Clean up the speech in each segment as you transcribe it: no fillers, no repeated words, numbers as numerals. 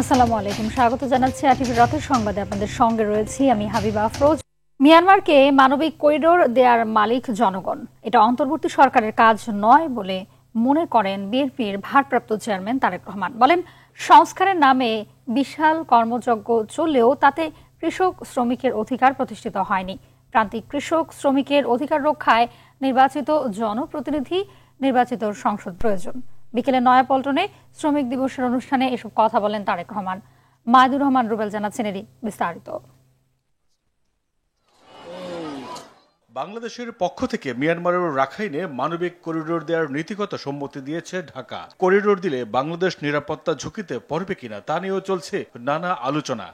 আসসালামু আলাইকুম, স্বাগত জানাচ্ছি আরটিভি রাতের সংবাদে। আপনাদের সঙ্গে রয়েছি আমি হাবিবা আফরোজ। মিয়ানমারকে মানবিক করিডোর দেওয়ার মালিক জনগণ, এটা অন্তর্বর্তী সরকারের কাজ নয় বলে মনে করেন বিএনপির ভারপ্রাপ্ত চেয়ারম্যান তারেক রহমান। বলেন, সংস্কারের নামে বিশাল কর্মযজ্ঞ চললেও তাতে কৃষক শ্রমিকের অধিকার প্রতিষ্ঠিত হয়নি। প্রান্তিক কৃষক শ্রমিকের অধিকার রক্ষায় নির্বাচিত জনপ্রতিনিধি, নির্বাচিত সংসদ প্রয়োজন। বিকেলে নয়াপল্টনে শ্রমিক দিবসের অনুষ্ঠানে এসব কথা বলেন তারেক রহমান। মাইদুর রহমান রুবেল জানাচ্ছেন এরই বিস্তারিত। বাংলাদেশের পক্ষ থেকে মিয়ানমারের রাখাইনে মানবিক করিডোর দেওয়ার নীতিগত সম্মতি দিয়েছে ঢাকা। করিডোর দিলে বাংলাদেশ নিরাপত্তা ঝুঁকিতে পড়বে কিনা তা নিয়েও চলছে নানা আলোচনা।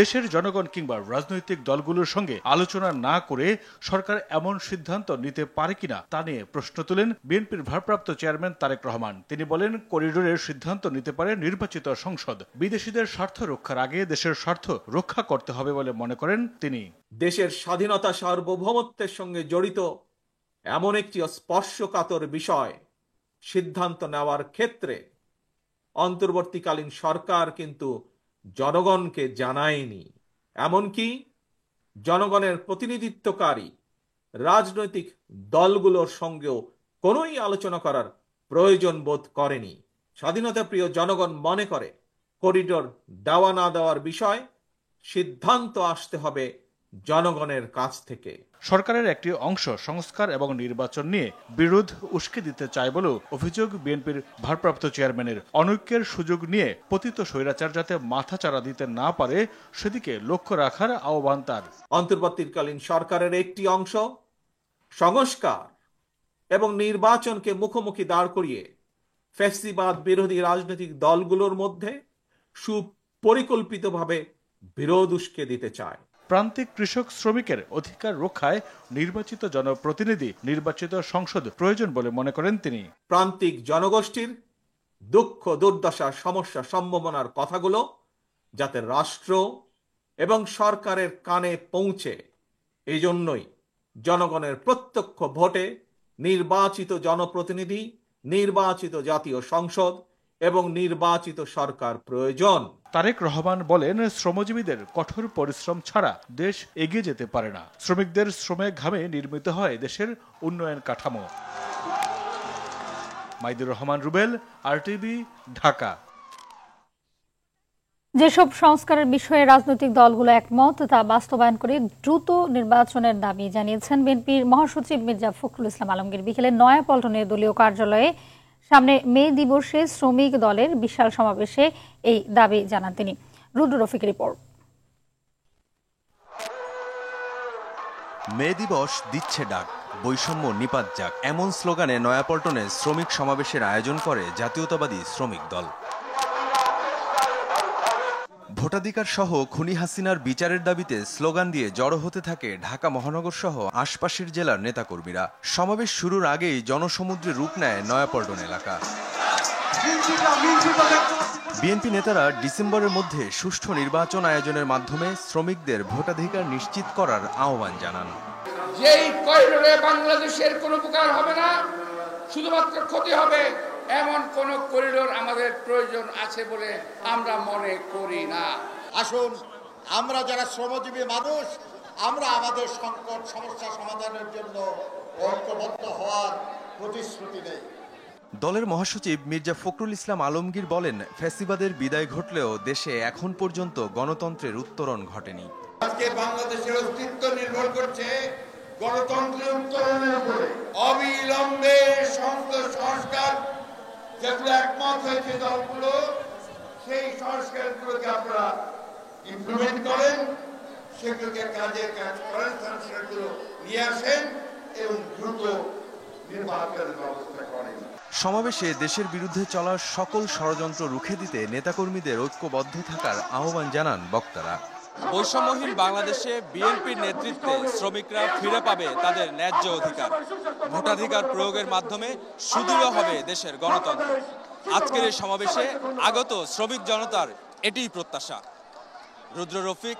দেশের জনগণ কিংবা রাজনৈতিক দলগুলোর সঙ্গে আলোচনা না করে সরকার এমন সিদ্ধান্ত নিতে পারে কিনা তা নিয়ে প্রশ্ন তুলেন বিএনপির ভারপ্রাপ্ত চেয়ারম্যান তারেক রহমান। তিনি বলেন, করিডোরের সিদ্ধান্ত নিতে পারে নির্বাচিত সংসদ। বিদেশিদের স্বার্থ রক্ষার আগে দেশের স্বার্থ রক্ষা করতে হবে বলে মনে করেন তিনি। দেশের স্বাধীনতা সার্বভৌমত্বের সঙ্গে জড়িত এমন একটি স্পর্শকাতর বিষয় সিদ্ধান্ত নেওয়ার ক্ষেত্রে অন্তর্বর্তীকালীন সরকার কিন্তু জনগণকে জানায়নি। এমনকি জনগণের প্রতিনিধিত্বকারী রাজনৈতিক দলগুলোর সঙ্গেও কোনোই আলোচনা করার প্রয়োজন বোধ করেনি। স্বাধীনতাপ্রিয় জনগণ মনে করে করিডোর দেওয়া না দেওয়ার বিষয় সিদ্ধান্ত আসতে হবে জনগণের কাছ থেকে। সরকারের একটি অংশ সংস্কার এবং নির্বাচন নিয়ে বিরোধ উস্কে দিতে চায় বলেও অভিযোগ বিএনপির ভারপ্রাপ্ত চেয়ারম্যানের। অনৈক্যের সুযোগ নিয়ে পতিত স্বৈরাচার যাতে মাথা চাড়া দিতে না পারে সেদিকে লক্ষ্য রাখার আহ্বান তার। অন্তর্বর্তীকালীন সরকারের একটি অংশ সংস্কার এবং নির্বাচনকে মুখোমুখি দাঁড় করিয়ে ফ্যাসিবাদ বিরোধী রাজনৈতিক দলগুলোর মধ্যে সুপরিকল্পিতভাবে বিরোধ উস্কে দিতে চায়। প্রান্তিক কৃষক শ্রমিকের অধিকার রক্ষায় নির্বাচিত জনপ্রতিনিধি, নির্বাচিত সংসদ প্রয়োজন বলে মনে করেন তিনি। প্রান্তিক জনগোষ্ঠীর দুঃখ দুর্দশা সমস্যা সম্ভাবনার কথাগুলো যাতে রাষ্ট্র এবং সরকারের কানে পৌঁছে, এই জন্যই জনগণের প্রত্যক্ষ ভোটে নির্বাচিত জনপ্রতিনিধি, নির্বাচিত জাতীয় সংসদ এবং নির্বাচিত সরকার প্রয়োজন। তারেক রহমান বলেন, শ্রমজীবীদের কঠোর পরিশ্রম ছাড়া দেশ এগিয়ে যেতে পারে না। শ্রমিকদের শ্রমে ঘামে নির্মিত হয় দেশের উন্নয়ন কাঠামো। মাইদুর রহমান রুবেল, আরটিভি, ঢাকা। যেসব সংস্কারের বিষয়ে রাজনৈতিক দলগুলো একমত তা বাস্তবায়ন করে দ্রুত নির্বাচনের দাবি জানিয়েছেন বিএনপির মহাসচিব মির্জা ফখরুল ইসলাম আলমগীর। বিকেলে নয়াপল্টনের দলীয় কার্যালয়ে সামনে মে দিবসে শ্রমিক দলের বিশাল সমাবেশে এই দাবি জানান তিনি। রুদ্র রফিকের রিপোর্ট। মে দিবস দিচ্ছে ডাক, বৈষম্য নিপাত যাক, এমন স্লোগানে নয়াপল্টনে শ্রমিক সমাবেশের আয়োজন করে জাতীয়তাবাদী শ্রমিক দল। ভোটাধিকার সহ খুনি হাসিনার বিচারের দাবিতে স্লোগান দিয়ে জড়ো হতে থাকে ঢাকা মহানগর সহ আশপাশের জেলার নেতাকর্মীরা। সমাবেশ শুরুর আগেই জনসমুদ্রে রূপ নেয় নয়াপল্টন এলাকা। বিএনপি নেতারা ডিসেম্বরের মধ্যে সুষ্ঠু নির্বাচন আয়োজনের মাধ্যমে শ্রমিকদের ভোটাধিকার নিশ্চিত করার আহ্বান জানান। যেই করিডোরে বাংলাদেশের কোনো উপকার হবে না, শুধুমাত্র ক্ষতি হবে, এমন কোন করিডোর আমাদের প্রয়োজন আছে বলে আমরা মনে করি না। আসুন, আমরা যারা শ্রমজীবী মানুষ, আমরা আমাদের সংকট সমস্যা সমাধানের জন্য ঐক্যবদ্ধ হওয়ার প্রতিশ্রুতি নেই। দলের মহাসচিব মির্জা ফখরুল ইসলাম আলমগীর বলেন, ফ্যাসিবাদের বিদায় ঘটলেও দেশে এখন পর্যন্ত গণতন্ত্রের উত্তরণ ঘটেনি। আজকে বাংলাদেশের অস্তিত্ব নির্ভর করছে গণতন্ত্রের উত্তরণের উপরে। অবিলম্বে সমস্ত সংস্কার যেগুলো একমত হয়েছে দলগুলো, সেই সংস্কারগুলোকে আপনারা ইমপ্লিমেন্ট করেন, সেগুলোকে কাজে কাজ করেন, সংস্কারগুলো নিয়ে আসেন এবং দ্রুত নির্বাচনের ব্যবস্থা করেন। সমাবেশে দেশের বিরুদ্ধে চলা সকল ষড়যন্ত্র রুখে দিতে নেতাকর্মীদের ঐক্যবদ্ধ থাকার আহ্বান জানান বক্তারা। বৈষম্যহীন বাংলাদেশে বিএনপির নেতৃত্বে শ্রমিকরা ফিরে পাবে তাদের ন্যায্য অধিকার। ভোটাধিকার প্রয়োগের মাধ্যমে সুদৃঢ় হবে দেশের গণতন্ত্র। আজকের এই সমাবেশে আগত শ্রমিক জনতার এটিই প্রত্যাশা। রুদ্র রফিক,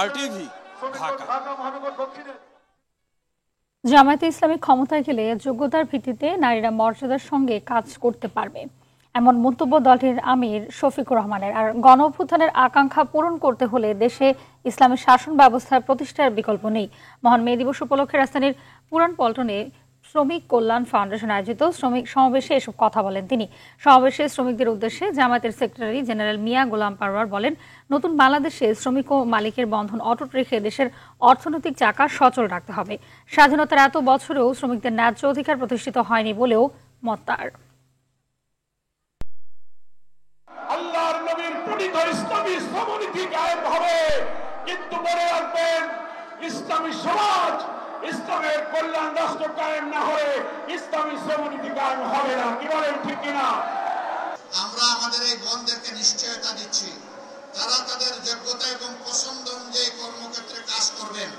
আরটিভি, ঢাকা। জামায়াতে ইসলামী ক্ষমতায় গেলে যোগ্যতার ভিত্তিতে নারীরা মর্যাদার সঙ্গে কাজ করতে পারবে, এমন মন্তব্য দলটির আমির শফিকুর রহমানের। আর গণ অভ্যুত্থানের আকাঙ্ক্ষা পূরণ করতে হলে দেশে ইসলামের শাসন ব্যবস্থার প্রতিষ্ঠার বিকল্প নেই। মহান মে দিবস উপলক্ষে রাজধানীর পুরান পল্টনে শ্রমিক কল্যাণ ফাউন্ডেশন আয়োজিত শ্রমিক সমাবেশে এসব কথা বলেন তিনি। সমাবেশে শ্রমিকদের উদ্দেশ্যে জামায়াতের সেক্রেটারি জেনারেল মিয়া গোলাম পারওয়ার বলেন, নতুন বাংলাদেশে শ্রমিক ও মালিকের বন্ধন অটুট রেখে দেশের অর্থনৈতিক চাকা সচল রাখতে হবে। স্বাধীনতার এত বছরেও শ্রমিকদের ন্যায্য অধিকার প্রতিষ্ঠিত হয়নি বলেও মত তার। আল্লাহর নবীর পূজিত ইসলামী শ্রমনীতি কায়েম হবে, কিন্তু মনে রাখবেন ইসলামী সমাজ, ইসলামের কল্যাণ রাষ্ট্র কায়েম না হয়ে ইসলামী শ্রমনীতি কায়েম হবে না। কি বলেন, ঠিক কিনা? আমরা আমাদের এই বোনদেরকে নিশ্চয়তা দিচ্ছি, তারা তাদের যোগ্যতা এবং পছন্দ অনুযায়ী কর্মক্ষেত্রে কাজ করবেন।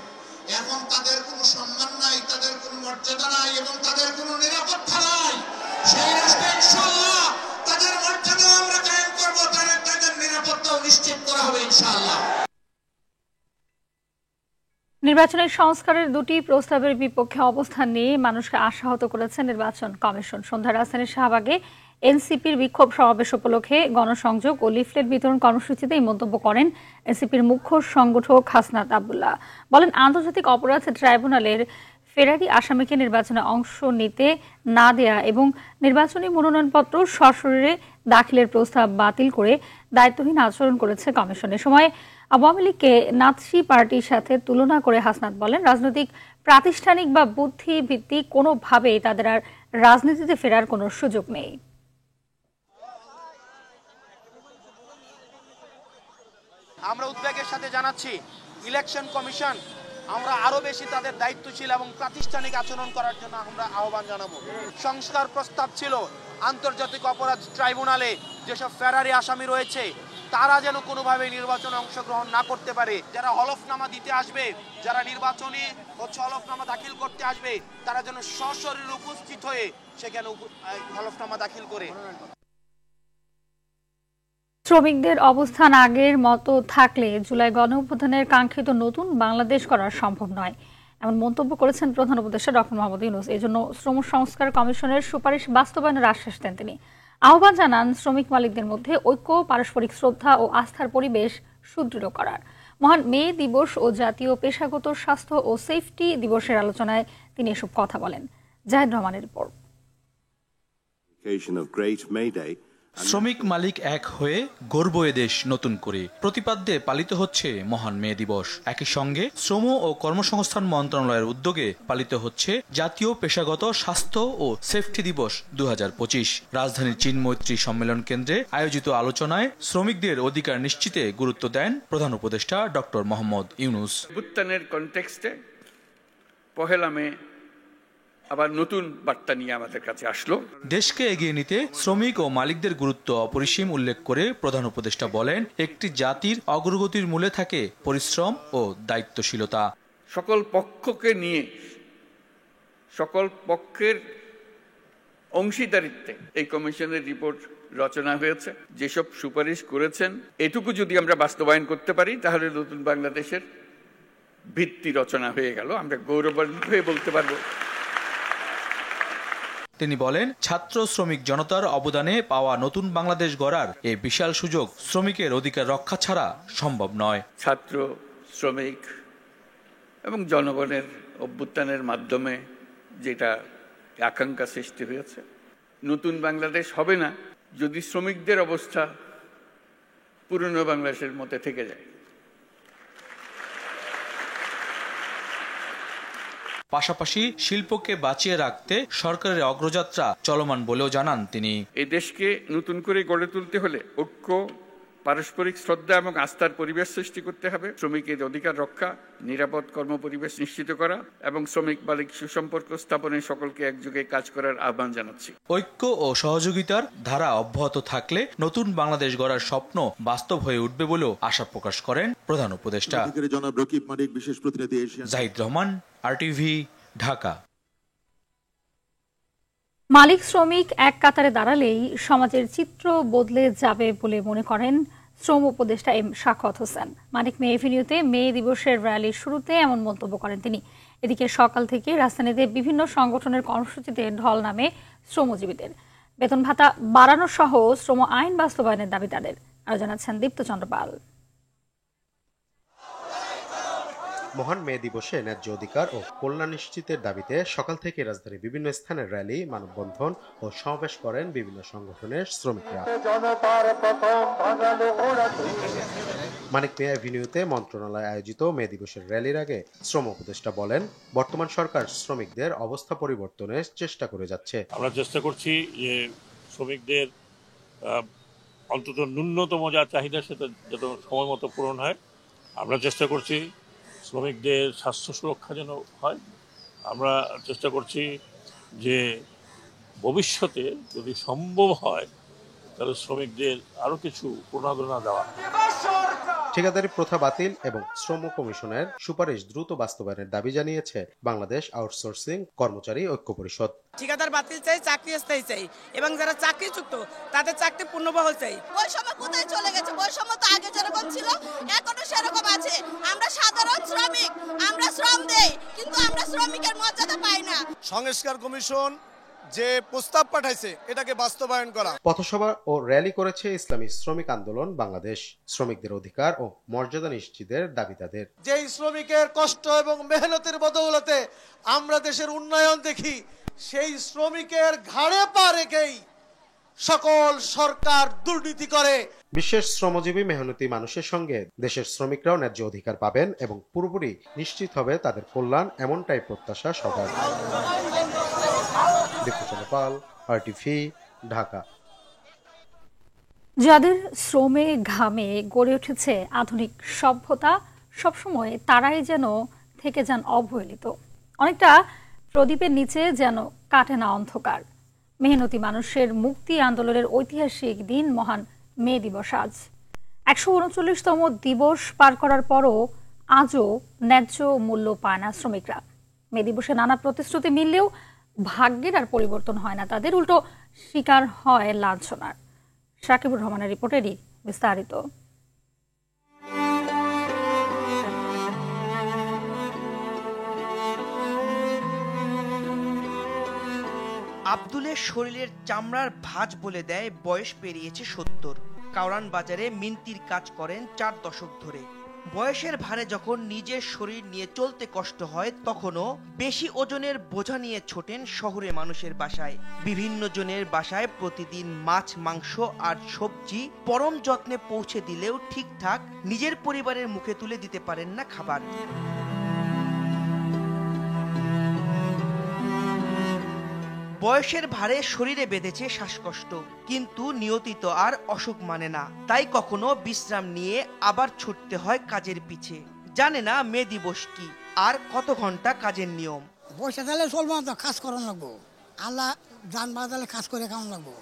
এখন তাদের কোনো সম্মান নাই, তাদের কোনো মর্যাদা নাই এবং তাদের কোনো নিরাপত্তা নাই। সেই রাষ্ট্রে ইনশাআল্লাহ তাদের মর্যাদা আমরা কায়েম করব, তাদের নিরাপত্তাও নিশ্চিত করা হবে ইনশাআল্লাহ। নির্বাচনের সংস্কারের দুটি প্রস্তাবের বিপক্ষে অবস্থান নিয়ে মানুষকে আশাহত করেছে নির্বাচন কমিশন। সন্ধ্যায় রাজধানীর শাহবাগে এনসিপির বিক্ষোভ সমাবেশ উপলক্ষে গণসংযোগ ও লিফলেট বিতরণ কর্মসূচিতে এই মন্তব্য করেন এনসিপির মুখ্য সংগঠক হাসনাত আবদুল্লাহ। বলেন, আন্তর্জাতিক অপরাধ ট্রাইব্যুনালের ফেরারি আসামিকে নির্বাচনে অংশ নিতে না দেয়া এবং নির্বাচনী মনোনয়নপত্র সশরীরে দাখিলের প্রস্তাব বাতিল করে দায়িত্বহীন আচরণ করেছে কমিশন। এ সময় আওয়ামী লীগকে নাৎসি পার্টির সাথে তুলনা করে হাসনাত বলেন, রাজনৈতিক প্রাতিষ্ঠানিক বা বুদ্ধি ভিত্তিক কোনোভাবেই তাদের আর রাজনীতিতে ফেরার কোনো সুযোগ নেই। আমরা উদ্বেগের সাথে জানাচ্ছি, ইলেকশন কমিশন আমরা আরো বেশি তাদের দায়িত্বশীল এবং প্রাতিষ্ঠানিক আচরণ করার জন্য আমরা আহ্বান জানাবো। সংস্কার প্রস্তাব ছিল আন্তর্জাতিক অপরাধ ট্রাইব্যুনালে যেসব ফেরারি আসামি রয়েছে তারা যেন কোনোভাবে নির্বাচনে অংশগ্রহণ না করতে পারে। যারা হলফনামা দিতে আসবে, যারা নির্বাচনে হলফনামা দাখিল করতে আসবে, তারা যেন সশরীরে উপস্থিত হয়ে সেখানে হলফনামা দাখিল করে। শ্রমিকদের অবস্থান আগের মতো থাকলে জুলাই গণঅভ্যুত্থানের কাঙ্ক্ষিত নতুন বাংলাদেশ করা সম্ভব নয়, এমন মন্তব্য করেছেন প্রধান উপদেষ্টা ডক্টর মোহাম্মদ ইউনূস। এজন্য শ্রম সংস্কার কমিশনের সুপারিশ বাস্তবায়নের আশ্বাস দেন তিনি। আহ্বান জানান শ্রমিক মালিকদের মধ্যে ঐক্য, পারস্পরিক শ্রদ্ধা ও আস্থার পরিবেশ সুদৃঢ় করার। মহান মে দিবস ও জাতীয় পেশাগত স্বাস্থ্য ও সেফটি দিবসের আলোচনায় তিনি এসব কথা বলেন। জাহিদ রহমানের রিপোর্ট। শ্রমিক মালিক এক হয়ে গর্ব এদেশ নতুন করে প্রতিপাদ্যে পালিত হচ্ছে মহান মে দিবস। একই সঙ্গে শ্রম ও কর্মসংস্থান মন্ত্রণালয়ের উদ্যোগে পালিত হচ্ছে জাতীয় পেশাগত স্বাস্থ্য ও সেফটি দিবস 2025। রাজধানীর চীন মৈত্রী সম্মেলন কেন্দ্রে আয়োজিত আলোচনায় শ্রমিকদের অধিকার নিশ্চিতে গুরুত্ব দেন প্রধান উপদেষ্টা ডক্টর মোহাম্মদ ইউনূস। অভ্যুত্থানের কনটেক্সটে পহেলা মে আবার নতুন বার্তা নিয়ে আমাদের কাছে আসলো। দেশকে এগিয়ে নিতে শ্রমিক ও মালিকদের গুরুত্ব অপরিসীম উল্লেখ করে প্রধান উপদেষ্টা বলেন, একটি জাতির অগ্রগতির মূলে থাকে পরিশ্রম ও দায়িত্বশীলতা। সকল পক্ষকে নিয়ে, সকল পক্ষের অংশীদারিত্বে এই কমিশনের রিপোর্ট রচনা হয়েছে। যেসব সুপারিশ করেছেন এটুকু যদি আমরা বাস্তবায়ন করতে পারি তাহলে নতুন বাংলাদেশের ভিত্তি রচনা হয়ে গেল। আমরা গৌরবান্বিত হয়ে বলতে পারবো। তিনি বলেন, ছাত্র শ্রমিক জনতার অবদানে পাওয়া নতুন বাংলাদেশ গড়ার এই বিশাল সুযোগ শ্রমিকের অধিকার রক্ষা ছাড়া সম্ভব নয়। ছাত্র, শ্রমিক এবং জনগণের অভ্যুত্থানের মাধ্যমে যেটা আকাঙ্ক্ষা সৃষ্টি হয়েছে, নতুন বাংলাদেশ হবে না যদি শ্রমিকদের অবস্থা পুরনো বাংলাদেশের মধ্যে থেকে যায়। পাশাপাশি শিল্পকে বাঁচিয়ে রাখতে সরকারের অগ্রযাত্রা চলমান বলেও জানান তিনি। এই দেশকে নতুন করে গড়ে তুলতে হলে ঐক্য, পারস্পরিক শ্রদ্ধা এবং আস্থার পরিবেশ সৃষ্টি করতে হবে। শ্রমিকের অধিকার রক্ষা, নিরাপদ কর্মপরিবেশ নিশ্চিত করা এবং শ্রমিক মালিক সুসম্পর্ক স্থাপনে সকলকে একযোগে কাজ করার আহ্বান জানাচ্ছি। ঐক্য ও সহযোগিতার ধারা অব্যাহত থাকলে নতুন বাংলাদেশ গড়ার স্বপ্ন বাস্তব হয়ে উঠবে বলেও আশা প্রকাশ করেন প্রধান উপদেষ্টা। জাহিদ রহমান, RTV, ঢাকা। মালিক শ্রমিক এক কাতারে দাঁড়ালেই সমাজের চিত্র বদলে যাবে বলে মনে করেন শ্রম উপদেষ্টা এম শাখাওয়াত হোসেন। মানিক মে এভিনিউতে মে দিবসের র্যালির শুরুতে এমন মন্তব্য করেন তিনি। এদিকে সকাল থেকে রাজধানীতে বিভিন্ন সংগঠনের কর্মসূচিতে ঢল নামে শ্রমজীবীদের। বেতন ভাতা বাড়ানো সহ শ্রম আইন বাস্তবায়নের দাবি তাদের। আরো জানাচ্ছেন দীপ্ত চন্দ্র পাল। মহান মে দিবসে ন্যায্য অধিকার ও কল্যাণ নিশ্চিতের দাবিতে সকাল থেকে রাজধানীর বিভিন্ন স্থানে র্যালি, মানববন্ধন ও সমাবেশ করেন বিভিন্ন সংগঠনের শ্রমিকরা। মানিক মিয়া অ্যাভিনিউতে মন্ত্রণালয় আয়োজিত মে দিবসের র্যালির আগে শ্রম উপদেষ্টা বলেন, বর্তমান সরকার শ্রমিকদের অবস্থা পরিবর্তনের চেষ্টা করে যাচ্ছে। আমরা চেষ্টা করছি যে শ্রমিকদের অন্তত ন্যূনতম যা চাহিদা সেটা যত সময় মতো পূরণ হয়। আমরা চেষ্টা করছি শ্রমিকদের স্বাস্থ্য সুরক্ষা যেন হয়। আমরা চেষ্টা করছি যে ভবিষ্যতে যদি সম্ভব হয় তাহলে শ্রমিকদের আরো কিছু প্রণোদনা দেওয়া। ঠিকাদারি প্রথা বাতিল এবং শ্রম কমিশনের সুপারিশ দ্রুত বাস্তবায়নের দাবি জানিয়েছে বাংলাদেশ আউটসোর্সিং কর্মচারী ঐক্য পরিষদ। ঠিকাদার বাতিল চাই, চাকরি স্থায়ী চাই এবং যারা চাকরিযুক্ত তাদের চাকরি পূর্ণবহাল চাই। বৈষম্য কোথায় চলে গেছে? বৈষম্য তো আগে যেরকম ছিল এখনো সেরকম আছে। আমরা সাধারণ শ্রমিক, আমরা শ্রম দেই, কিন্তু আমরা শ্রমিকের মর্যাদা পাই না। সংস্কার কমিশন যে প্রস্তাব পাঠাইছে এটাকে বাস্তবায়ন করা। পথসভা ও র্যালি করেছে ইসলামী শ্রমিক আন্দোলন বাংলাদেশ। শ্রমিকদের অধিকার ও মর্যাদা নিশ্চিতের দাবি তাদের। যেই শ্রমিকের কষ্ট এবং মেহনতের বদৌলতে আমরা দেশের উন্নয়ন দেখি, সেই শ্রমিকের ঘাড়ে পা রেখেই সকল সরকার দুর্নীতি করে। বিশ্বের শ্রমজীবী মেহনতি মানুষের সঙ্গে দেশের শ্রমিকরাও ন্যায্য অধিকার পাবেন এবং পুরোপুরি নিশ্চিত হবে তাদের কল্যাণ, এমনটাই প্রত্যাশা সবার। RTV, ঢাকা। যাদের শ্রমে ঘামে গড়ে উঠেছে আধুনিক সভ্যতা, সবসময় তারাই যেন থেকে যান অবহেলিত। অনেকটা প্রদীপের নিচে যেন কাটে না অন্ধকার। মেহনতি মানুষের মুক্তি আন্দোলনের ঐতিহাসিক দিন মহান মে দিবস আজ। 139তম দিবস পার করার পরও আজও ন্যায্য মূল্য পায় না শ্রমিকরা। মে দিবসে নানা প্রতিশ্রুতি মিললেও ভাগ্যের আর পরিবর্তন হয় না তাদের, উল্টো শিকার হয় লাঞ্ছনার। সাকিবুর রহমানের রিপোর্টেরই বিস্তারিত। আব্দুলের শরীরের চামড়ার ভাঁজ বলে দেয় বয়স পেরিয়েছে 70। কাওরান বাজারে মিন্তির কাজ করেন 4 দশক ধরে। বয়সের ভারে যখন নিজের শরীর নিয়ে চলতে কষ্ট হয়, তখনও বেশি ওজনের বোঝা নিয়ে ছোটেন শহরে মানুষের বাসায়। বিভিন্ন জনের বাসায় প্রতিদিন মাছ, মাংস আর সবজি পরম যত্নে পৌঁছে দিলেও ঠিকঠাক নিজের পরিবারের মুখে তুলে দিতে পারেন না খাবার। বয়সের ভারে শরীরে বেঁধেছে শ্বাসকষ্ট, কিন্তু নিয়তিত আর অসুখ মানে না। তাই কখনো বিশ্রাম নিয়ে আবার ছুটতে হয় কাজের পিছে। জানে না মে দিবস কি আর কত ঘন্টা কাজের নিয়ম। বসে তাহলে চলবো না, কাজ করানো লাগবো। আল্লাহ যান বাজালে কাজ করে কেমন লাগবো?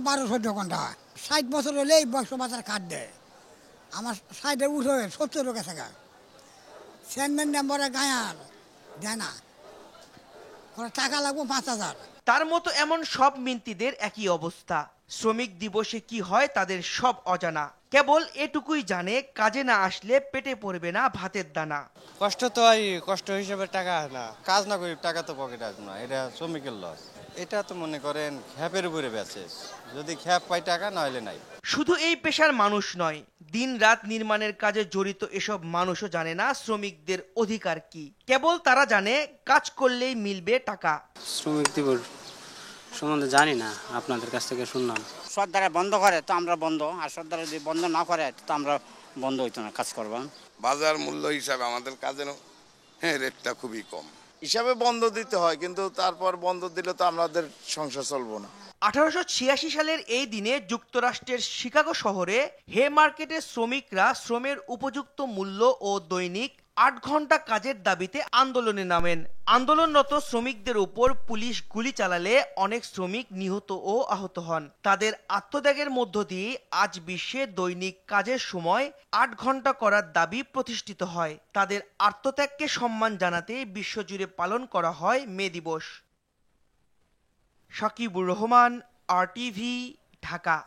12-14 ঘন্টা। 60 বছর হলে এই বয়স বাজার কাট দেয়। আমার সাইডে উঠে 70 গেছে গা। চেয়ারম্যান মেম্বারে গায়ার দেয় না, টাকা লাগবো 5000। তার মতো এমন সব মিন্তিদের একই অবস্থা। শ্রমিক দিবসে কি হয় তাদের সব অজানা। কেবল এটুকুই জানে, কাজে না আসলে পেটে পড়বে না ভাতের দানা। কষ্ট তো হয়, কষ্ট হিসেবে টাকা না, কাজ না করি টাকা তো পকেটে আসবে না, এটা শ্রমিকের লস। এটা তো মনে করেন খ্যাপের উপরে বেচে, যদি খ্যাপ পাই টাকা, না হলে নাই। শুধু এই পেশার মানুষ নয়, দিন রাত নির্মাণের কাজে জড়িত এসব মানুষও জানে না শ্রমিকদের অধিকার কি। কেবল তারা জানে কাজ করলেই মিলবে টাকা। শ্রমিক দিবস সম্বন্ধে জানি না, আপনাদের কাছ থেকে শুনলাম। সরকার বন্ধ করে তো আমরা বন্ধ, আর সরকার যদি বন্ধ না করে তো আমরা বন্ধ হইতো না, কাজ করবাম। বাজার মূল্য হিসাবে আমাদের কাজের রেটটা খুবই কম হিসাবে বন্ধ দিতে হয়, কিন্তু তারপর বন্ধ দিলে তো আমাদের সংসার চলবো না। 1886 সালের এই দিনে যুক্তরাষ্ট্রের শিকাগো শহরে হে মার্কেটে শ্রমিকরা শ্রমের উপযুক্ত মূল্য ও দৈনিক 8 ঘন্টা কাজের দাবিতে আন্দোলনে নামেন। আন্দোলনরত শ্রমিকদের উপর পুলিশ গুলি চালালে অনেক শ্রমিক নিহত ও আহত হন। তাদের আত্মত্যাগের মধ্য দিয়ে আজ বিশ্বে দৈনিক কাজের সময় 8 ঘন্টা করার দাবি প্রতিষ্ঠিত হয়। তাদের আত্মত্যাগকে সম্মান জানাতে বিশ্বজুড়ে পালন করা হয় মে দিবস। সাকিবুর রহমান, RTV, ঢাকা।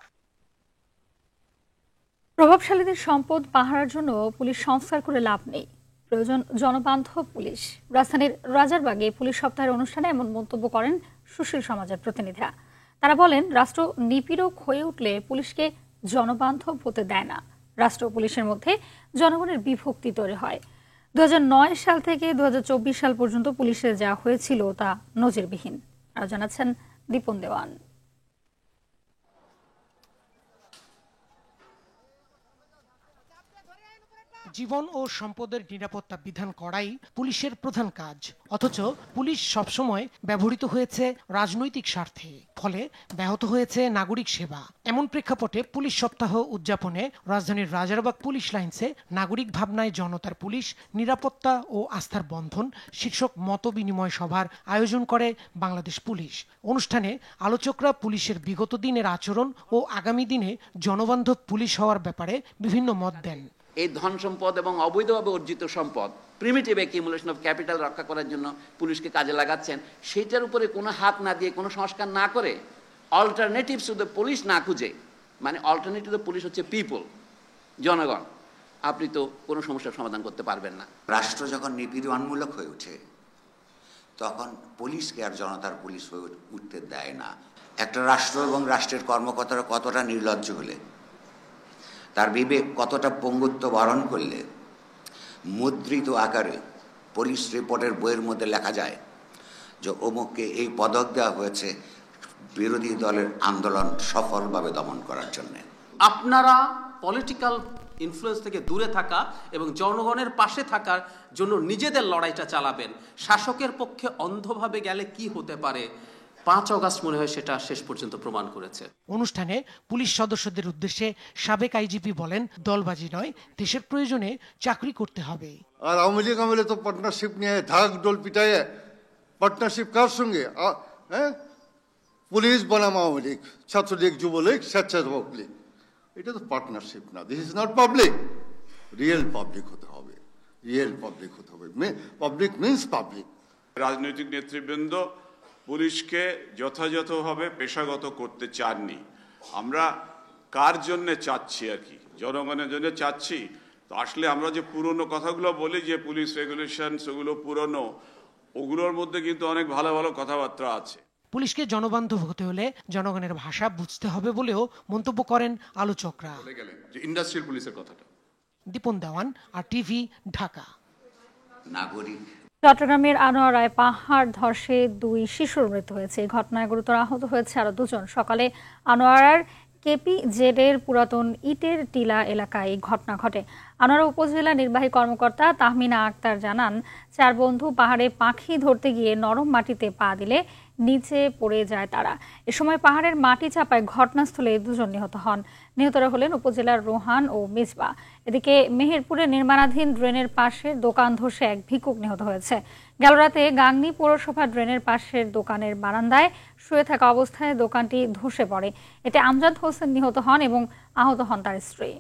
প্রভাবশালীদের সম্পদ পাহারার জন্য পুলিশ সংস্কার করে লাভ নেই, প্রয়োজন জনবান্ধব পুলিশ। রাজধানীর রাজারবাগে পুলিশ সপ্তাহের অনুষ্ঠানে এমন মন্তব্য করেন সুশীল সমাজের প্রতিনিধিরা। তারা বলেন, রাষ্ট্র নিপীড়ক হয়ে উঠলে পুলিশকে জনবান্ধব হতে দেয় না। রাষ্ট্র ও পুলিশের মধ্যে জনগণের বিভক্তি তৈরি হয়। 2009 সাল থেকে 2024 সাল পর্যন্ত পুলিশে যা হয়েছিল তা নজিরবিহীন। আর জানাচ্ছেন দীপন দেওয়ান। জীবন ও সম্পদের নিরাপত্তা বিধান করাই পুলিশের প্রধান কাজ, অথচ পুলিশ সবসময় ব্যবহৃত হয়েছে রাজনৈতিক স্বার্থে, ফলে ব্যাহত হয়েছে নাগরিক সেবা। এমন প্রেক্ষাপটে পুলিশ সপ্তাহ উদযাপনে রাজধানীর রাজারবাগ পুলিশ লাইন্সে নাগরিক ভাবনায় জনতার পুলিশ, নিরাপত্তা ও আস্থার বন্ধন শীর্ষক মত বিনিময় সভার আয়োজন করে বাংলাদেশ পুলিশ। অনুষ্ঠানে আলোচকরা পুলিশের বিগত দিনের আচরণ ও আগামী দিনে জনবান্ধব পুলিশ হওয়ার ব্যাপারে বিভিন্ন মত দেন। এই ধন সম্পদ এবং অবৈধভাবে অর্জিত সম্পদ, প্রিমিটিভ অ্যাকিউমুলেশন অফ ক্যাপিটাল রক্ষা করার জন্য পুলিশকে কাজে লাগাচ্ছেন, সেইটার উপরে কোনো হাত না দিয়ে, কোনো সংস্কার না করে, অল্টারনেটিভস টু দ্য পুলিশ না খুঁজে, মানে অল্টারনেটিভ টু দ্য পুলিশ হচ্ছে পিপল, জনগণ, আপনি তো কোনো সমস্যার সমাধান করতে পারবেন না। রাষ্ট্র যখন নিপীড়নমূলক হয়ে ওঠে তখন পুলিশকে আর জনতার পুলিশ হয়ে উঠতে দেয় না। একটা রাষ্ট্র এবং রাষ্ট্রের কর্মকর্তারা কতটা নির্লজ্জ হলে, তার বিবেক কতটা পঙ্গুত্ব বরণ করলে মুদ্রিত আকারে পুলিশ রিপোর্টের বইয়ের মধ্যে লেখা যায় যে অমুককে এই পদক দেওয়া হয়েছে বিরোধী দলের আন্দোলন সফলভাবে দমন করার জন্য। আপনারা পলিটিক্যাল ইনফ্লুয়েন্স থেকে দূরে থাকা এবং জনগণের পাশে থাকার জন্য নিজেদের লড়াইটা চালাবেন। শাসকের পক্ষে অন্ধভাবে গেলে কি হতে পারে, 5 অগাস্ট মনে হয় সেটা শেষ পর্যন্ত প্রমাণ করেছে। অনুষ্ঠানে পুলিশ সদস্যদের উদ্দেশ্যে সাবেক আইজিপি বলেন, দলবাজি নয়, দেশের প্রয়োজনে চাকরি করতে হবে। আর আওয়ামী লীগ আমলে তো পার্টনারশিপ নিয়ে ঢাক ডোল পিটায়, পার্টনারশিপ কার সঙ্গে? পুলিশ বনাম আওয়ামী লীগ, ছাত্রলীগ, যুবলীগ, স্বেচ্ছাসেবক লীগ, এটা তো পার্টনারশিপ না। This is not public. Real public হতে হবে, রিয়েল পাবলিক হতে হবে। Public means public. রাজনৈতিক নেতৃবৃন্দ পুলিশকে যথাযথভাবে পেশাগত করতে চাননি। আমরা কার জন্য চাচ্ছি আর কি? জনগণের জন্য চাচ্ছি। তো আসলে আমরা যে পুরনো কথাগুলো বলি যে পুলিশ রেগুলেশন সেগুলো পুরনো, ওগুলোর মধ্যে কিন্তু অনেক ভালো ভালো কথাবার্তা আছে। পুলিশকে জনবান্ধব হতে হলে জনগণের ভাষা বুঝতে হবে বলেও মন্তব্য করেন আলোচকরা। ইন্ডাস্ট্রিয়াল পুলিশের কথাটা। দীপন দেওয়ান, আর টিভি, ঢাকা। নাগরিক। চট্টগ্রামের আনোয়ারায় পাহাড় ধসে 2 শিশুর মৃত্যু হয়েছে। এই ঘটনায় গুরুতর আহত হয়েছে আরো 2 জন। সকালে আনোয়ারার KPZ এর পুরাতন ইটের টিলা এলাকায় এই ঘটনা ঘটে। আনোয়ারা উপজেলা নির্বাহী কর্মকর্তা তাহমিনা আক্তার জানান, 4 বন্ধু পাহাড়ে পাখি ধরতে গিয়ে নরম মাটিতে পা দিলে নিচে পড়ে যায় তারা। এ সময় পাহাড়ের মাটি চাপায় ঘটনাস্থলে 2 জন নিহত হন। নিহতরা হলেন উপজেলার রোহান ও মিসবা। এদিকে মেহেরপুরে নির্মাণাধীন ড্রেনের পাশের দোকান ধসে এক ভিক্ষুক নিহত হয়েছে। গেল রাতে গাংনী পৌরসভা ড্রেনের পাশের দোকানের বারান্দায় শুয়ে থাকা অবস্থায় দোকানটি ধসে পড়ে। এতে আমজাদ হোসেন নিহত হন এবং আহত হন তার স্ত্রী।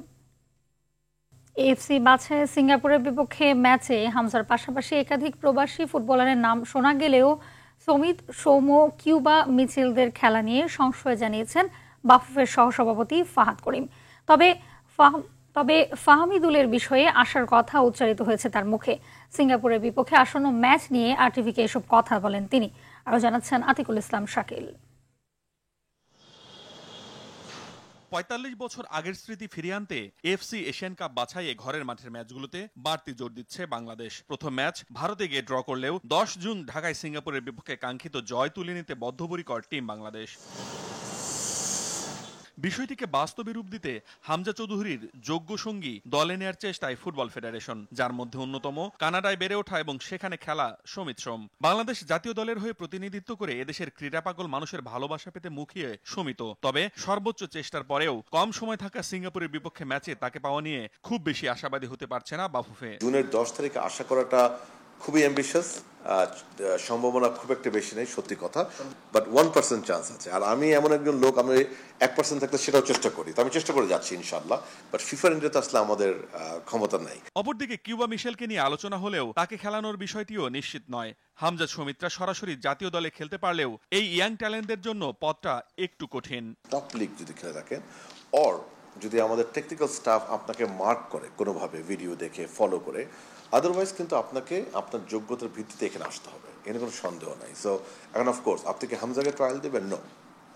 AFC বাছাইয়ে সিঙ্গাপুরের বিপক্ষে ম্যাচে হামজার পাশাপাশি একাধিক প্রবাসী ফুটবলারের নাম শোনা গেলেও সমিত, সৌম, কিউবা মিছিলদের খেলা নিয়ে সংশয় জানিয়েছেন বাফুফের সহসভাপতি ফাহাদ করিম। তবে ফাহমিদুলের বিষয়ে আশার কথা উচ্চারিত হয়েছে তার মুখে। সিঙ্গাপুরের বিপক্ষে আসন্ন ম্যাচ নিয়ে RTVকে এসব কথা বলেন তিনি। আরও জানাচ্ছেন আতিকুল ইসলাম শাকিল। ৪৫ বছর আগের স্মৃতি ফিরিয়ে আনতে AFC এশিয়ান কাপ বাছাইয়ে ঘরের মাঠের ম্যাচগুলোতে বাড়তি জোর দিচ্ছে বাংলাদেশ। প্রথম ম্যাচ ভারতে গিয়ে ড্র করলেও 10 জুন ঢাকায় সিঙ্গাপুরের বিপক্ষে কাঙ্ক্ষিত জয় তুলে নিতে বদ্ধপরিকর টিম বাংলাদেশ। বিষয়টিকে বাস্তবে রূপ দিতে হামজা চৌধুরীর যোগ্য সঙ্গী দলে নেয়ার চেষ্টায় ফুটবল ফেডারেশন, যার মধ্যে অন্যতম কানাডায় বেড়ে ওঠা এবং সেখানে খেলা সমিত সোম। বাংলাদেশ জাতীয় দলের হয়ে প্রতিনিধিত্ব করে এদেশের ক্রীড়া পাগল মানুষের ভালোবাসা পেতে মুখিয়ে সমিত। তবে সর্বোচ্চ চেষ্টার পরেও কম সময় থাকা সিঙ্গাপুরের বিপক্ষে ম্যাচে তাকে পাওয়া নিয়ে খুব বেশি আশাবাদী হতে পারছে না বাফুফে। জুনের 10 তারিখে আশা করাটা খুবই অ্যাম্বিশাস, সম্ভাবনা খুব একটা বেশি নেই, সত্যি কথা, বাট 1% চান্স আছে। আর আমি এমন একজন লোক, আমি 1% থাকলে সেটাও চেষ্টা করি, তো আমি চেষ্টা করে যাচ্ছি ইনশাআল্লাহ, বাট ফিফার ইন্ডিয়াতে আসলে আমাদের ক্ষমতা নাই। অপরদিকে কিউবা মিশেলকে নিয়ে আলোচনা হলেও তাকে খেলানোর বিষয়টিও নিশ্চিত নয়। হামজা সুমিত্রা সরাসরি জাতীয় দলে খেলতে পারলেও এই ইয়াং ট্যালেন্টদের জন্য পথটা একটু কঠিন। টপ লিগ যদি খেলে থাকেন, অর যদি আমাদের টেকনিক্যাল স্টাফ আপনাকে মার্ক করে কোনোভাবে, ভিডিও দেখে ফলো করে, আদারওয়াইজ কিন্তু আপনাকে আপনার যোগ্যতার ভিত্তিতে এখানে আসতে হবে, এখানে কোনো সন্দেহ নাই। সো এখন অফকোর্স আপনি কি হামজাকে ট্রায়াল দেবেন? নো,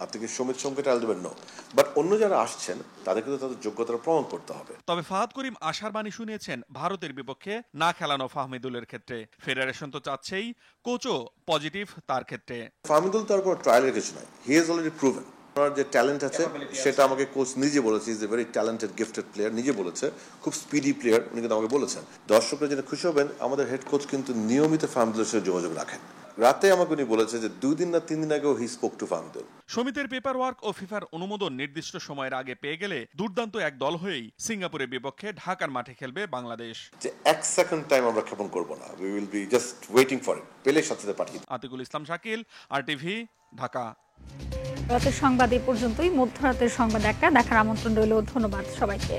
আপনি কি সমিত সোমকে ট্রায়াল দেবেন? নো। বাট অন্য যারা আসছেন তাদেরকে তো তাদের যোগ্যতা প্রমাণ করতে হবে। তবে ফাহাদ করিম আশার বাণী শুনিয়েছেন ভারতের বিপক্ষে না খেলানো ফাহমিদুলের ক্ষেত্রে। ফেডারেশন তো চাচ্ছেই কোচও পজিটিভ তার ক্ষেত্রে। ফাহমিদুল তার কোনো ট্রায়ালের কিছু নাই, হি হ্যাজ অলরেডি প্রুভেন। ওনার যে ট্যালেন্ট আছে সেটা আমাকে কোচ নিজে বলেছে, is a very talented gifted player, নিজে বলেছে, খুব স্পিডি প্লেয়ার, উনি কিন্তু আমাকে বলেছেন। দর্শকরা যেটা খুশি হবেন, আমাদের হেড কোচ কিন্তু নিয়মিত ফাহমিদুলের সাথে যোগাযোগ রাখেন। রাতে আমাকে উনি বলেছে যে 2 দিন না 3 দিন আগেও হি স্পোক টু ফাহমিদুল। সমিতির পেপার ওয়ার্ক ও ফিফার অনুমোদন নির্দিষ্ট সময়ের আগে পেয়ে গেলে দুর্দান্ত এক দল হয়েই সিঙ্গাপুরের বিপক্ষে ঢাকার মাঠে খেলবে বাংলাদেশ। যে 1 সেকেন্ড টাইম আমরা ক্ষেপণ করব না, we will be just waiting for it. পেলে সাথে পাঠিয়ে। আতিকুল ইসলাম শাকিল, RTV, ঢাকা। রাতের সংবাদ এই পর্যন্তই। মধ্যরাতের সংবাদ একটা দেখার আমন্ত্রণ রইল। ধন্যবাদ সবাইকে।